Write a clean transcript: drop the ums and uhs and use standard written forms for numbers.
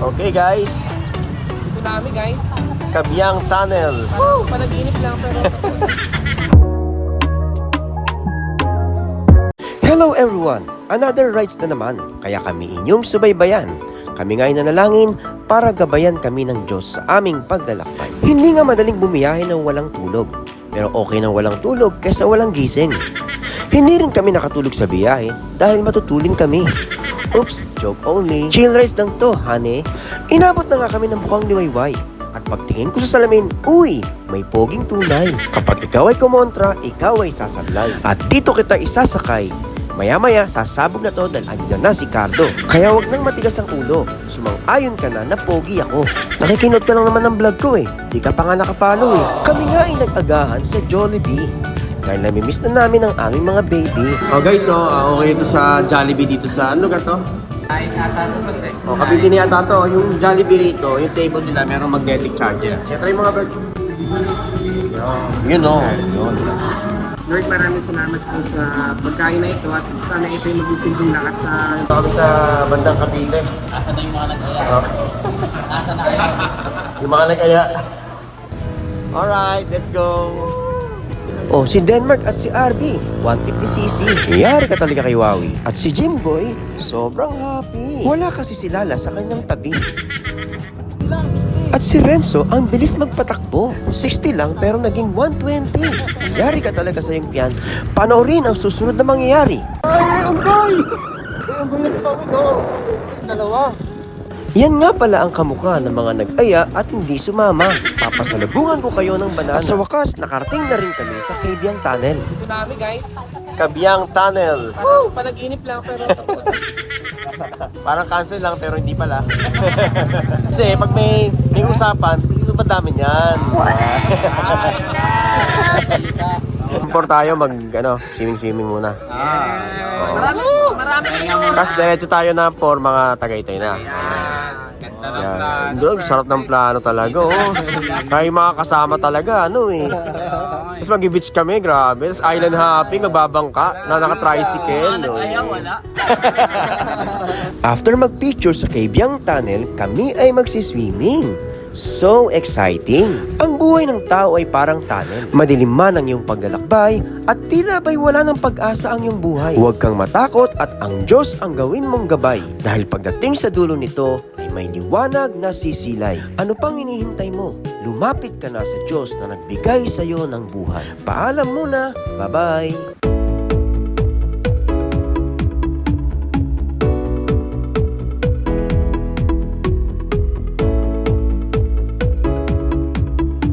Okay guys, Ito na kami guys. Kabyang Tunnel. Parang panaginip lang pero Hello everyone! Another rides na naman, kaya kami inyong subaybayan. Kami nga'y nanalangin para gabayan kami ng Diyos sa aming paglalakbay. Hindi nga madaling bumiyahe ng walang tulog, pero okay nang walang tulog kaysa walang gising. Hindi rin kami nakatulog sa biyahe dahil matutulin kami. Oops, joke only. Chill rides lang to, honey. Inabot na nga kami ng mukhang liwayway. At pagtingin ko sa salamin, uy, may poging tunay. Kapag ikaw ay kumontra, ikaw ay sasablay. At dito kita isasakay. Maya-maya, sasabog na to dahil andyan na si Cardo. Kaya wag nang matigas ang ulo. Sumang-ayon ka na pogi ako. Nakikinod ka lang naman ng vlog ko eh. Di ka pa nga nakafollow eh. Kami nga ay nag-agahan sa Jollibee. Dahil namimiss na namin ang aming mga baby. Oh guys, okay ito sa Jollibee dito sa ano ka to? ay natato kasi. Oh, kabili ni ata to, yung Jollibee rito, yung table nila merong magnetic charger. Siya try mga bird. Yun oh. Yun. Lord, maraming salamat po sa pagkain na ito at sana ito yung magsisilbing lakas sa... Ito kami sa bandang Cavite. Asa na yung mga nag-aya? Asa na kayo? Yung mga nag-aya. Alright, let's go. Oh, si Denmark at si RB, 150cc. Iyari ka talaga kay Wowie. At si Jimboy, sobrang happy. Wala kasi si Lala sa kanyang tabi. At si Renzo, ang bilis magpatakbo. 60 lang pero naging 120. Yari ka talaga sa iyong fiancé. Panoorin ang susunod na mangyayari. Ay, unggoy! Ay, unggoy na pawid, oh. Dalawa. Yan nga pala ang kamukha ng mga nag-aya at hindi sumama. Papasalubungan ko kayo ng banana. At sa wakas, nakarating na rin kami sa Kabyang Tunnel. Ito na kami guys. Kabyang Tunnel. Parang panaginip lang pero Parang cancel lang pero hindi pala. Kasi pag may usapan, ito ba dami niyan? Import tayo swimming muna. marami Tapos diretso tayo na for mga Tagaytay na. Ganda ng Yan. plan. Doon, sarap ng plano talaga, oh. Kaya yung mga kasama talaga, Tapos mag-beach kami, grabe. Tapos island hopping, magbabangka, na naka-tricycle. Wala. After mag-picture sa Kabyang Tunnel, kami ay magsiswimming. So exciting! Ang buhay ng tao ay parang tunnel. Madilim man ang iyong paglalakbay at tila ba'y wala ng pag-asa ang iyong buhay. Huwag kang matakot at ang Diyos ang gawin mong gabay. Dahil pagdating sa dulo nito ay may liwanag na sisilay. Ano pang hinihintay mo? Lumapit ka na sa Diyos na nagbigay sa iyo ng buhay. Paalam muna! Bye-bye!